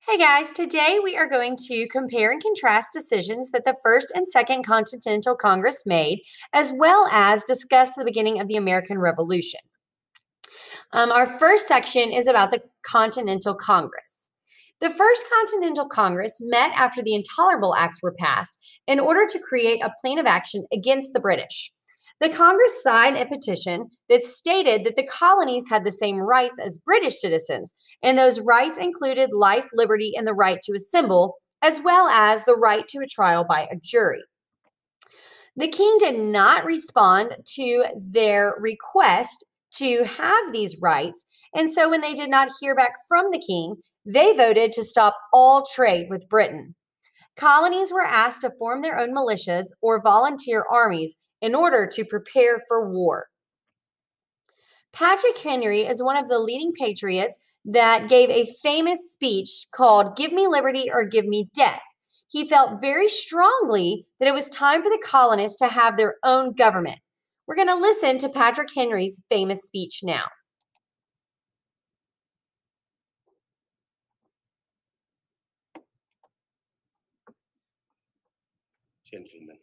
Hey guys, today we are going to compare and contrast decisions that the First and Second Continental Congress made, as well as discuss the beginning of the American Revolution. Our first section is about the Continental Congress. The First Continental Congress met after the Intolerable Acts were passed in order to create a plan of action against the British. The Congress signed a petition that stated that the colonies had the same rights as British citizens, and those rights included life, liberty, and the right to assemble, as well as the right to a trial by a jury. The king did not respond to their request to have these rights, and so when they did not hear back from the king, they voted to stop all trade with Britain. Colonies were asked to form their own militias or volunteer armies in order to prepare for war. Patrick Henry is one of the leading patriots that gave a famous speech called "Give Me Liberty or Give Me Death." He felt very strongly that it was time for the colonists to have their own government. We're going to listen to Patrick Henry's famous speech now. Gentlemen,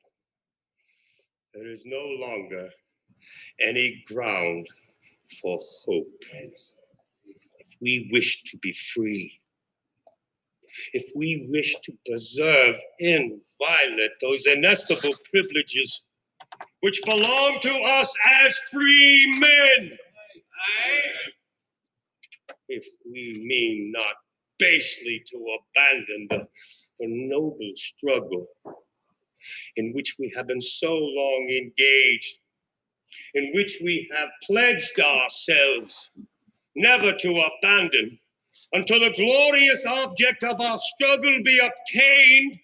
there is no longer any ground for hope. If we wish to be free, if we wish to preserve inviolate those inestimable privileges which belong to us as free men, if we mean not basely to abandon the noble struggle in which we have been so long engaged, in which we have pledged ourselves never to abandon until the glorious object of our struggle be obtained,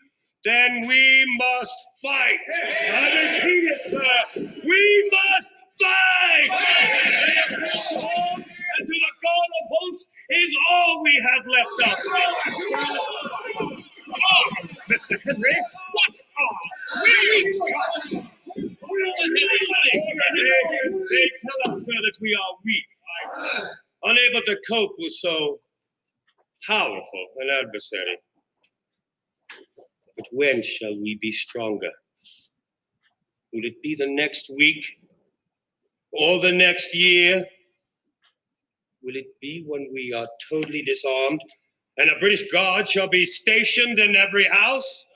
then we must fight. I repeat it, sir. We must fight! And to the God of hosts is all we have left us. Arms, Mr. Henry! What arms? They tell us, sir, that we are weak, unable to cope with so powerful an adversary. But when shall we be stronger? Will it be the next week? Or the next year? Will it be when we are totally disarmed and a British guard shall be stationed in every house?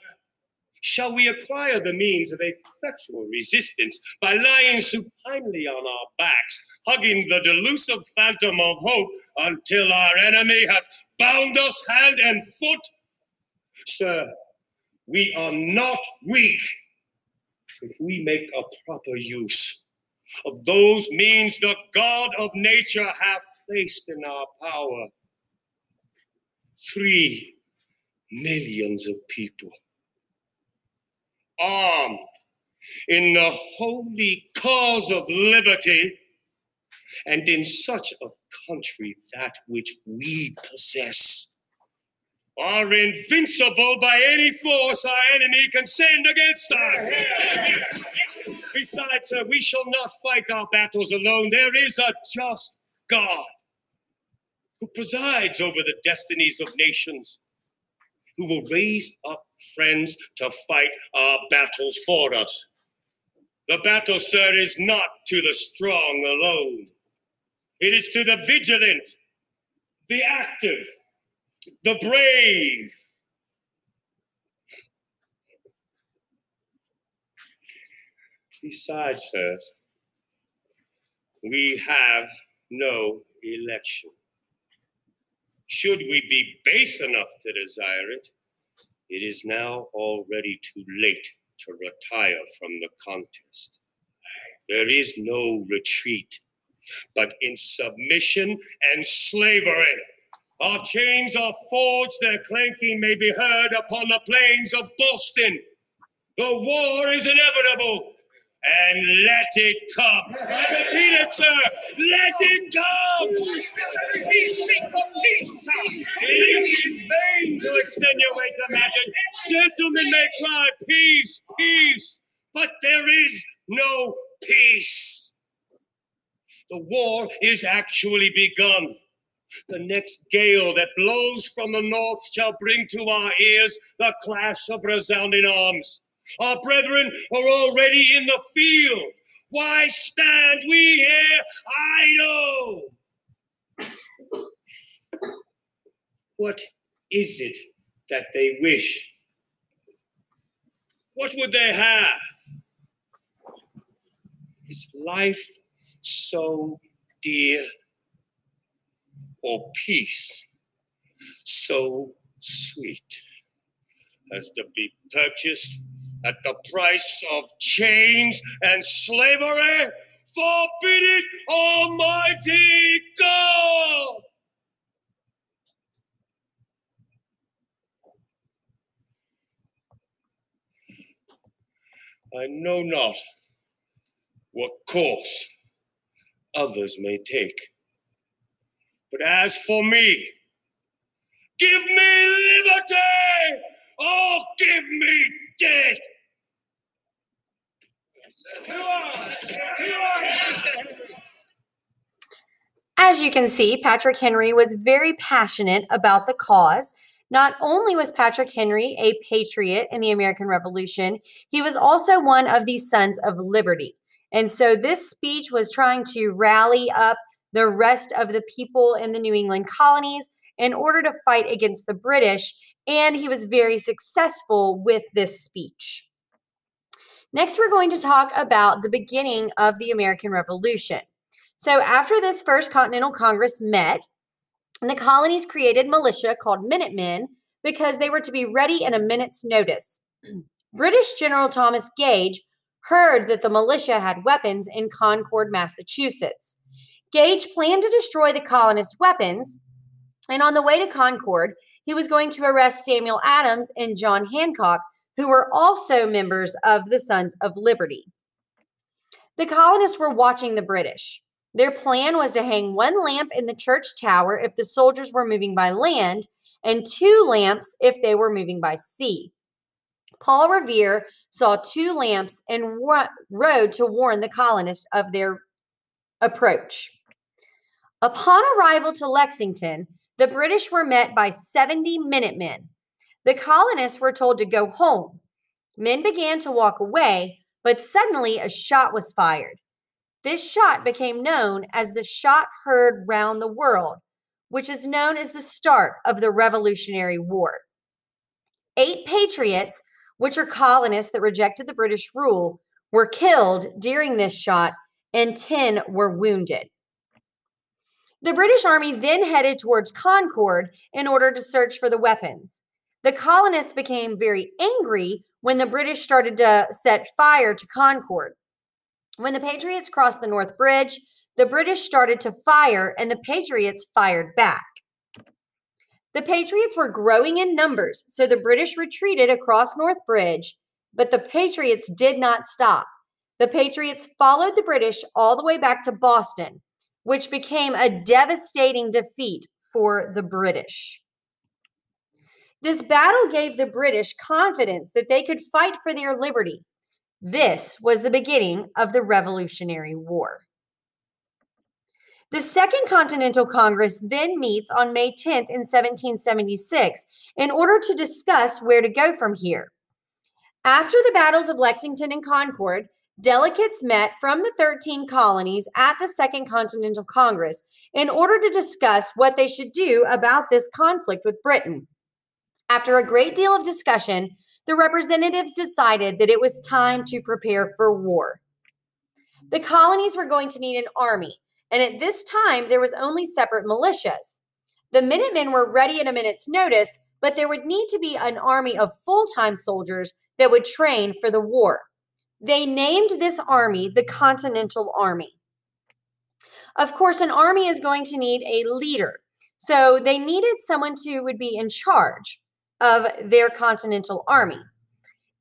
Shall we acquire the means of effectual resistance by lying supinely on our backs, hugging the delusive phantom of hope until our enemy hath bound us hand and foot? Sir, we are not weak if we make a proper use of those means the God of nature hath placed in our power. 3 millions of people, armed in the holy cause of liberty, and in such a country that which we possess, are invincible by any force our enemy can send against us. Besides, sir, we shall not fight our battles alone. There is a just God who presides over the destinies of nations, who will raise up friends to fight our battles for us. The battle, sir, is not to the strong alone. It is to the vigilant, the active, the brave. Besides, sirs, we have no election. Should we be base enough to desire it, it is now already too late to retire from the contest. There is no retreat, but in submission and slavery. Our chains are forged, their clanking may be heard upon the plains of Boston. The war is inevitable, and let it come. I repeat it, sir, let it come. We speak for peace, sir. It is in vain to extenuate the matter. Gentlemen may cry, peace, peace, but there is no peace. The war is actually begun. The next gale that blows from the north shall bring to our ears the clash of resounding arms. Our brethren are already in the field. Why stand we here idle? What is it that they wish? What would they have? Is life so dear? Or peace so sweet as to be purchased at the price of chains and slavery? Forbid it, Almighty God! I know not what course others may take. But as for me, give me liberty or give me death. As you can see, Patrick Henry was very passionate about the cause. Not only was Patrick Henry a patriot in the American Revolution, he was also one of the Sons of Liberty. And so this speech was trying to rally up the rest of the people in the New England colonies in order to fight against the British, and he was very successful with this speech. Next, we're going to talk about the beginning of the American Revolution. So after this first Continental Congress met, the colonies created militia called Minutemen because they were to be ready in a minute's notice. British General Thomas Gage heard that the militia had weapons in Concord, Massachusetts. Gage planned to destroy the colonists' weapons, and on the way to Concord, he was going to arrest Samuel Adams and John Hancock, who were also members of the Sons of Liberty. The colonists were watching the British. Their plan was to hang one lamp in the church tower if the soldiers were moving by land, and 2 lamps if they were moving by sea. Paul Revere saw 2 lamps and rode to warn the colonists of their approach. Upon arrival to Lexington, the British were met by 70 Minutemen. The colonists were told to go home. Men began to walk away, but suddenly a shot was fired. This shot became known as the shot heard round the world, which is known as the start of the Revolutionary War. 8 patriots, which are colonists that rejected the British rule, were killed during this shot, and 10 were wounded. The British Army then headed towards Concord in order to search for the weapons. The colonists became very angry when the British started to set fire to Concord. When the Patriots crossed the North Bridge, the British started to fire, and the Patriots fired back. The Patriots were growing in numbers, so the British retreated across North Bridge, but the Patriots did not stop. The Patriots followed the British all the way back to Boston, which became a devastating defeat for the British. This battle gave the British confidence that they could fight for their liberty. This was the beginning of the Revolutionary War. The Second Continental Congress then meets on May 10th in 1776 in order to discuss where to go from here. After the battles of Lexington and Concord, delegates met from the 13 colonies at the Second Continental Congress in order to discuss what they should do about this conflict with Britain. After a great deal of discussion, the representatives decided that it was time to prepare for war. The colonies were going to need an army, and at this time, there was only separate militias. The Minutemen were ready at a minute's notice, but there would need to be an army of full-time soldiers that would train for the war. They named this army the Continental Army. Of course, an army is going to need a leader, so they needed someone who would be in charge of their Continental Army.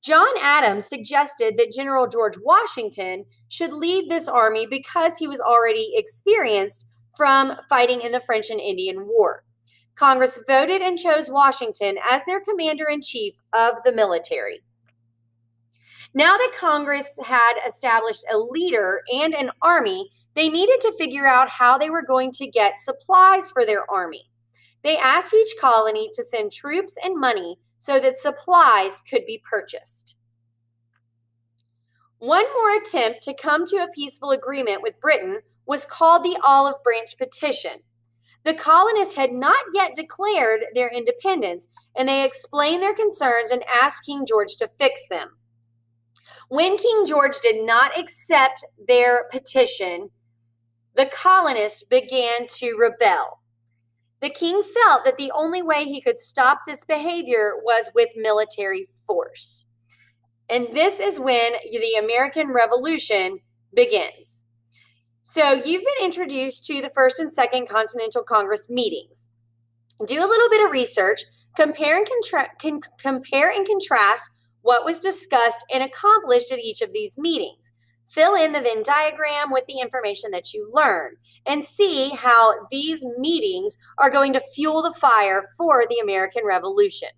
John Adams suggested that General George Washington should lead this army because he was already experienced from fighting in the French and Indian War. Congress voted and chose Washington as their commander-in-chief of the military. Now that Congress had established a leader and an army, they needed to figure out how they were going to get supplies for their army. They asked each colony to send troops and money so that supplies could be purchased. One more attempt to come to a peaceful agreement with Britain was called the Olive Branch Petition. The colonists had not yet declared their independence, and they explained their concerns and asked King George to fix them. When King George did not accept their petition, the colonists began to rebel. The king felt that the only way he could stop this behavior was with military force. And this is when the American Revolution begins. So you've been introduced to the First and Second Continental Congress meetings. Do a little bit of research, compare and contrast what was discussed and accomplished at each of these meetings. Fill in the Venn diagram with the information that you learn and see how these meetings are going to fuel the fire for the American Revolution.